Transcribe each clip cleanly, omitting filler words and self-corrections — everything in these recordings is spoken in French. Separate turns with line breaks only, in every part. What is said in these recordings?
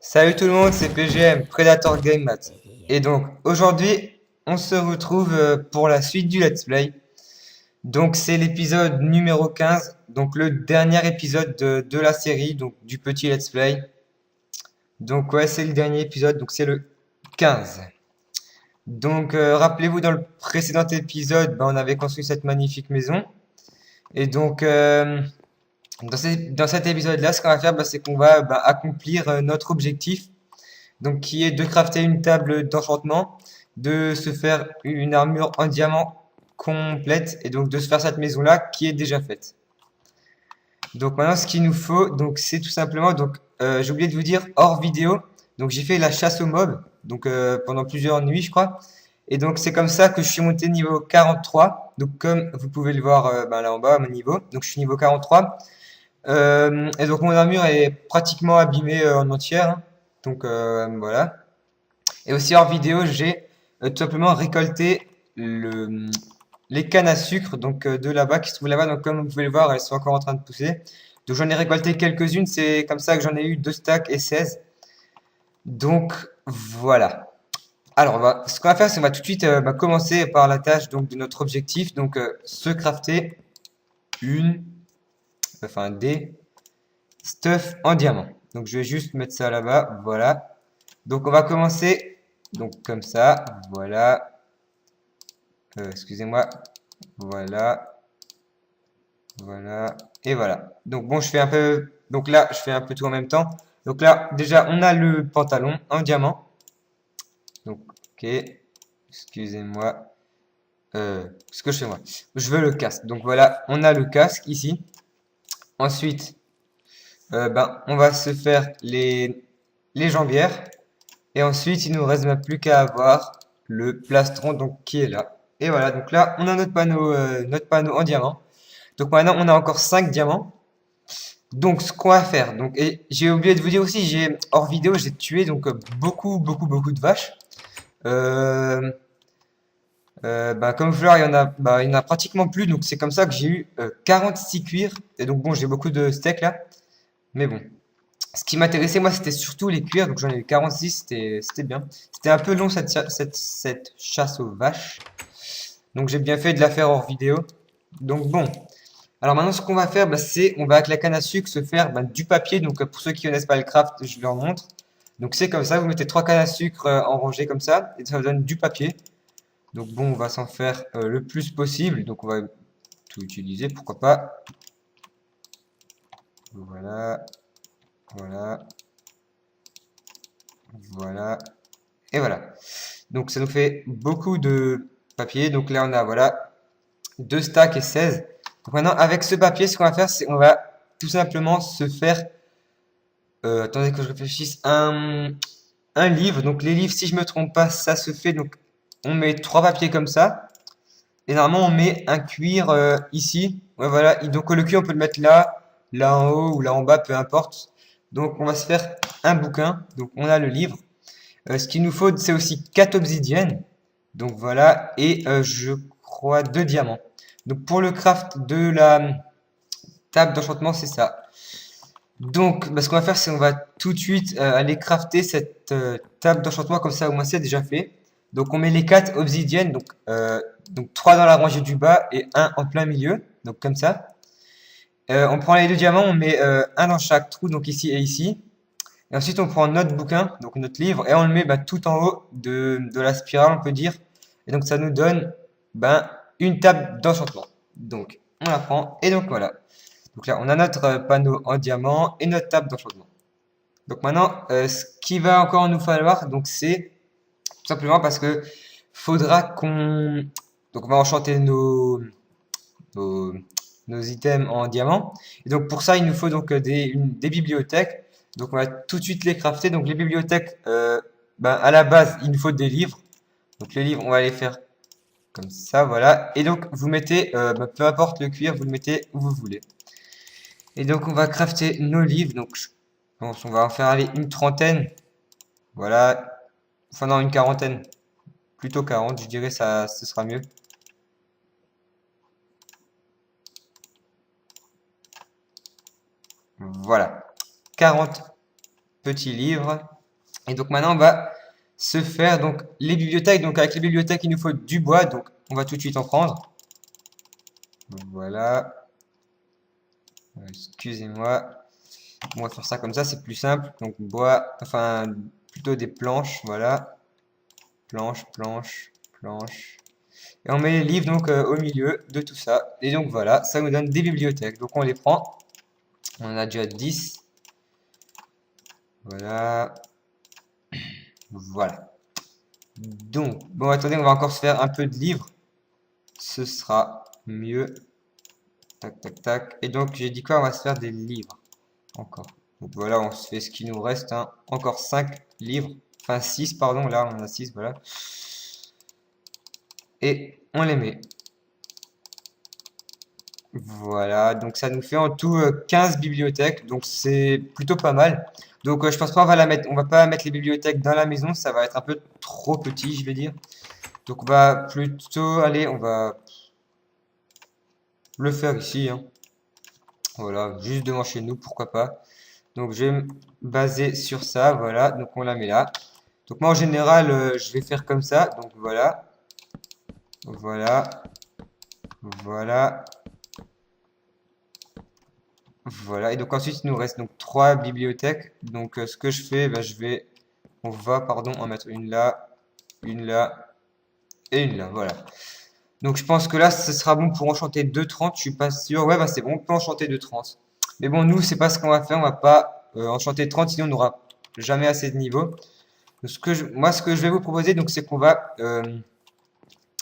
Salut tout le monde, c'est PGM, Predator Game Mat. Et donc, aujourd'hui, on se retrouve pour la suite du Let's Play. Donc, c'est l'épisode numéro 15, donc le dernier épisode de la série, donc du petit Let's Play. Donc, ouais, c'est le dernier épisode, donc c'est le 15. Donc, rappelez-vous, dans le précédent épisode, on avait construit cette magnifique maison. Et donc, dans cet épisode-là, ce qu'on va faire, c'est qu'on va accomplir notre objectif, donc qui est de crafter une table d'enchantement, de se faire une armure en diamant complète et donc de se faire cette maison-là qui est déjà faite. Donc maintenant, ce qu'il nous faut, donc c'est tout simplement, donc j'ai oublié de vous dire hors vidéo, donc j'ai fait la chasse aux mobs, donc pendant plusieurs nuits, je crois. Et donc c'est comme ça que je suis monté niveau 43. Donc comme vous pouvez le voir là en bas à mon niveau, donc je suis niveau 43. Et donc mon armure est pratiquement abîmée en entière, hein. Donc voilà. Et aussi hors vidéo, j'ai tout simplement récolté les cannes à sucre donc de là-bas qui se trouvent là-bas. Donc comme vous pouvez le voir, elles sont encore en train de pousser. Donc j'en ai récolté quelques-unes, c'est comme ça que j'en ai eu 2 stacks et 16. Donc voilà. Alors ce qu'on va faire, c'est qu'on va tout de suite commencer par la tâche donc de notre objectif, donc se crafter une, enfin des stuff en diamant. Donc je vais juste mettre ça là-bas, voilà. Donc on va commencer donc comme ça, voilà. Excusez-moi, voilà, voilà, et voilà. Donc bon, je fais un peu, donc là, je fais un peu tout en même temps. Donc là, déjà, on a le pantalon en diamant. Donc, ok, excusez-moi. Ce que je fais moi, je veux le casque. Donc voilà, on a le casque ici. Ensuite, on va se faire les jambières. Et ensuite, il nous reste même plus qu'à avoir le plastron donc qui est là. Et voilà, donc là, on a notre panneau en diamant. Donc maintenant, on a encore 5 diamants. Donc ce qu'on va faire, donc et j'ai oublié de vous dire aussi, j'ai hors vidéo, j'ai tué donc beaucoup de vaches. Euh, Comme vous voyez, il y en a pratiquement plus, donc c'est comme ça que j'ai eu 46 cuirs. Et donc bon, j'ai beaucoup de steaks là, mais bon. Ce qui m'intéressait, moi, c'était surtout les cuirs. Donc, j'en ai eu 46, c'était bien. C'était un peu long, cette chasse aux vaches. Donc, j'ai bien fait de la faire hors vidéo. Donc, bon. Alors, maintenant, ce qu'on va faire, c'est, on va avec la canne à sucre se faire du papier. Donc, pour ceux qui connaissent pas le craft, je leur montre. Donc, c'est comme ça. Vous mettez 3 cannes à sucre en rangée comme ça. Et ça vous donne du papier. Donc, bon, on va s'en faire le plus possible. Donc, on va tout utiliser. Pourquoi pas. Voilà. Voilà. Voilà. Et voilà. Donc ça nous fait beaucoup de papier. Donc là on a voilà 2 stacks et 16. Donc maintenant avec ce papier, ce qu'on va faire, c'est on va tout simplement se faire, attendez que je réfléchisse, un livre. Donc les livres, si je me trompe pas, ça se fait. Donc on met 3 papiers comme ça. Et normalement on met un cuir ici. Ouais, voilà. Et donc le cuir on peut le mettre là, là en haut ou là en bas, peu importe. Donc on va se faire un bouquin. Donc on a le livre. Ce qu'il nous faut, c'est aussi 4 obsidiennes. Donc voilà, et je crois 2 diamants. Donc pour le craft de la table d'enchantement, c'est ça. Donc ce qu'on va faire, c'est on va tout de suite aller crafter cette table d'enchantement, comme ça au moins c'est déjà fait. Donc on met les 4 obsidiennes, donc 3 dans la rangée du bas et un en plein milieu, donc comme ça. On prend les 2 diamants, on met un dans chaque trou, donc ici et ici. Et ensuite, on prend notre bouquin, donc notre livre, et on le met tout en haut de la spirale, on peut dire. Et donc, ça nous donne une table d'enchantement. Donc, on la prend, et donc voilà. Donc là, on a notre panneau en diamant et notre table d'enchantement. Donc maintenant, ce qui va encore nous falloir, donc c'est tout simplement parce que faudra qu'on... Donc on va enchanter nos, nos items en diamant. Et donc pour ça, il nous faut donc des bibliothèques. Donc on va tout de suite les crafter. Donc les bibliothèques, à la base, il nous faut des livres. Donc les livres, on va les faire comme ça, voilà. Et donc vous mettez, peu importe le cuir, vous le mettez où vous voulez. Et donc on va crafter nos livres. Donc je pense on va en faire aller une trentaine. Voilà. Enfin non, une quarantaine. Plutôt 40, je dirais ça, ce sera mieux. Voilà. 40 petit livre. Et donc maintenant, on va se faire donc les bibliothèques. Donc avec les bibliothèques, il nous faut du bois. Donc on va tout de suite en prendre. Voilà. Excusez-moi. On va faire ça comme ça, c'est plus simple. Donc bois, enfin plutôt des planches, voilà. Planches, planches, planches. Et on met les livres donc au milieu de tout ça. Et donc voilà, ça nous donne des bibliothèques. Donc on les prend. On en a déjà 10. Voilà. Voilà. Donc, bon, attendez, on va encore se faire un peu de livres. Ce sera mieux. Tac, tac, tac. Et donc, j'ai dit quoi? On va se faire des livres. Encore. Donc voilà, on se fait ce qui nous reste, hein. Encore 5 livres. Enfin, 6, pardon. Là, on en a 6, voilà. Et on les met. Voilà, donc ça nous fait en tout 15 bibliothèques, donc c'est plutôt pas mal. Donc je pense pas on va pas mettre les bibliothèques dans la maison, ça va être un peu trop petit, je vais dire. Donc on va plutôt aller, on va le faire ici, hein. Voilà, juste devant chez nous, pourquoi pas. Donc je vais me baser sur ça, voilà, donc on la met là. Donc moi en général, je vais faire comme ça, donc voilà, voilà, voilà. Voilà, et donc ensuite il nous reste donc 3 bibliothèques. Donc ce que je fais, on va pardon en mettre une là et une là, voilà. Donc je pense que là ce sera bon pour enchanter 2,30, je suis pas sûr. Ouais, bah c'est bon, on peut enchanter 2,30. Mais bon, nous c'est pas ce qu'on va faire, on va pas enchanter 30, sinon on n'aura jamais assez de niveau. Donc, moi ce que je vais vous proposer, donc c'est qu'on va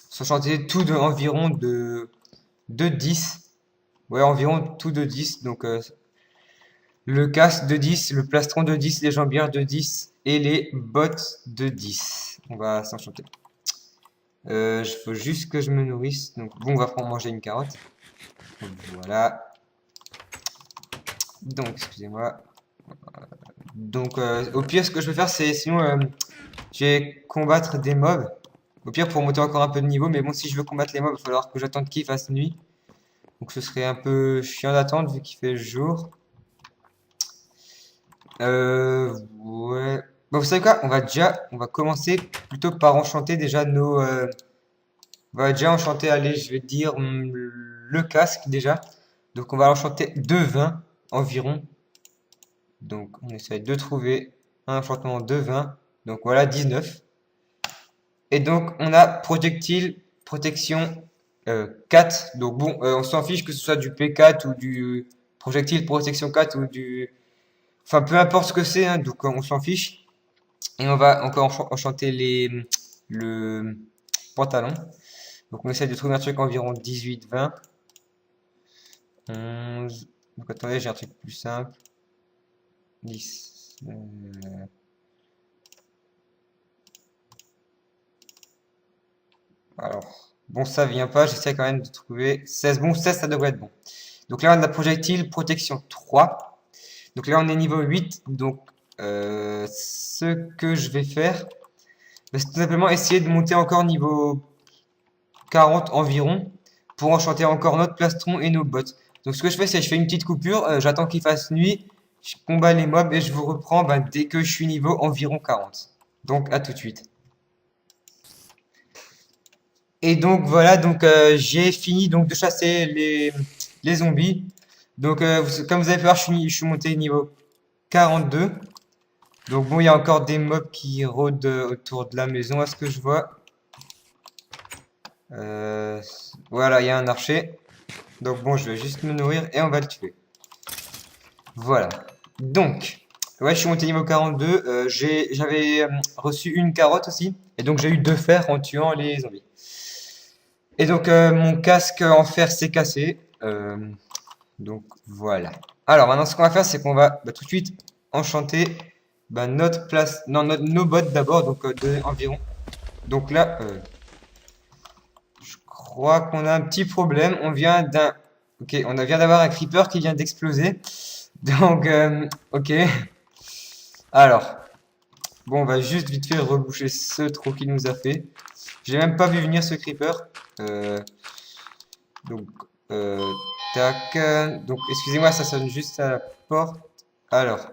s'enchanter tout de environ de 10. Ouais, environ tout de 10. Donc le casque de 10, le plastron de 10, les jambières de 10 et les bottes de 10. On va s'enchanter. Il faut juste que je me nourrisse. Donc bon, on va prendre manger une carotte. Voilà. Donc, excusez-moi. Donc au pire, ce que je vais faire, c'est sinon je vais combattre des mobs. Au pire, pour monter encore un peu de niveau. Mais bon, si je veux combattre les mobs, il va falloir que j'attende qu'il fasse nuit. Donc ce serait un peu chiant d'attendre vu qu'il fait jour. Ouais. Bon, vous savez quoi? On va commencer plutôt par enchanter déjà on va déjà enchanter, allez, je vais dire le casque déjà. Donc on va enchanter 20 environ. Donc on essaie de trouver un enchantement de 20. Donc voilà, 19. Et donc on a projectile, protection 4. Donc bon, on s'en fiche que ce soit du P4 ou du projectile, protection 4 ou du... Enfin, peu importe ce que c'est, hein, donc on s'en fiche. Et on va encore enchanter le pantalon. Donc on essaie de trouver un truc environ 18, 20, 11. Donc attendez, j'ai un truc plus simple. 10. Alors, bon, ça vient pas, j'essaie quand même de trouver 16. Bon, 16, ça devrait être bon. Donc là, on a projectile protection 3. Donc là, on est niveau 8. Donc, ce que je vais faire, c'est tout simplement essayer de monter encore niveau 40 environ pour enchanter encore notre plastron et nos bottes. Donc ce que je fais, c'est que je fais une petite coupure, j'attends qu'il fasse nuit, je combats les mobs et je vous reprends dès que je suis niveau environ 40. Donc à tout de suite. Et donc voilà, donc j'ai fini donc de chasser les zombies. Donc comme vous avez pu voir, je suis monté niveau 42. Donc bon, il y a encore des mobs qui rôdent autour de la maison, à ce que je vois. Voilà, il y a un archer. Donc bon, je vais juste me nourrir et on va le tuer. Voilà. Donc, ouais, je suis monté niveau 42. J'avais reçu une carotte aussi. Et donc j'ai eu 2 fers en tuant les zombies. Et donc mon casque en fer s'est cassé. Donc voilà. Alors maintenant ce qu'on va faire, c'est qu'on va tout de suite enchanter notre place, non, nos bottes d'abord, donc de environ. Donc là, je crois qu'on a un petit problème. Ok, vient d'avoir un creeper qui vient d'exploser. Donc, ok. Alors, bon, on va juste vite fait reboucher ce trou qu'il nous a fait. J'ai même pas vu venir ce creeper. Donc, euh, tac. Donc, excusez-moi, ça sonne juste à la porte. Alors,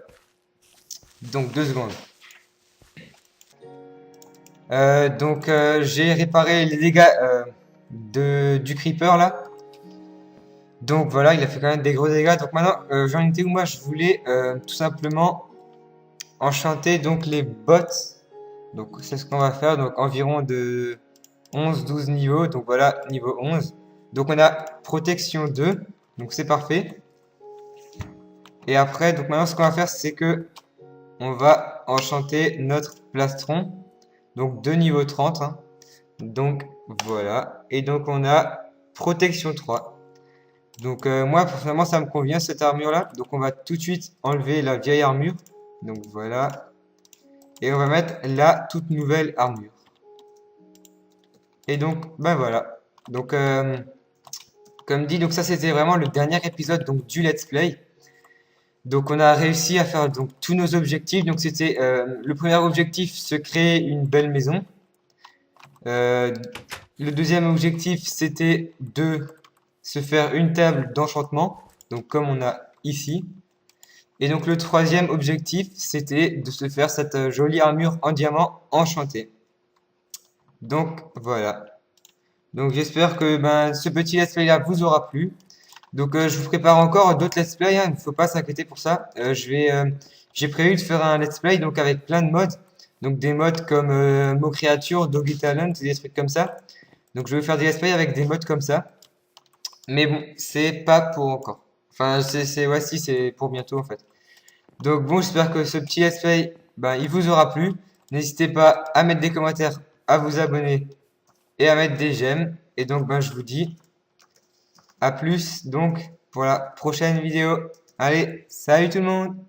Donc 2 secondes. J'ai réparé les dégâts du creeper là. Donc voilà, il a fait quand même des gros dégâts. Donc maintenant, j'en étais où moi je voulais tout simplement enchanter donc les bottes. Donc c'est ce qu'on va faire. Donc environ de 11-12 niveaux. Donc voilà, niveau 11. Donc on a protection 2. Donc c'est parfait. Et après, donc maintenant ce qu'on va faire c'est que on va enchanter notre plastron. Donc de niveau 30, hein. Donc voilà. Et donc on a protection 3. Donc moi personnellement ça me convient cette armure là. Donc on va tout de suite enlever la vieille armure. Donc voilà. Et on va mettre la toute nouvelle armure. Et donc ben voilà. Donc comme dit, donc ça c'était vraiment le dernier épisode donc du let's play. Donc on a réussi à faire donc tous nos objectifs. Donc c'était le premier objectif, se créer une belle maison. Euh, le deuxième objectif, c'était de se faire une table d'enchantement, donc comme on a ici. Et donc le troisième objectif, c'était de se faire cette jolie armure en diamant enchantée. Donc voilà. Donc j'espère que ce petit let's play là vous aura plu. Donc je vous prépare encore d'autres let's play, hein, il ne faut pas s'inquiéter pour ça. J'ai prévu de faire un let's play donc avec plein de mods. Donc des mods comme Mo Creature, Doggy Talent, des trucs comme ça. Donc je vais faire des let's play avec des mods comme ça. Mais bon, c'est pas pour encore. Enfin, ouais, si, c'est pour bientôt en fait. Donc bon, j'espère que ce petit let's play, il vous aura plu. N'hésitez pas à mettre des commentaires, à vous abonner et à mettre des j'aime. Et donc, je vous dis à plus donc pour la prochaine vidéo. Allez, salut tout le monde!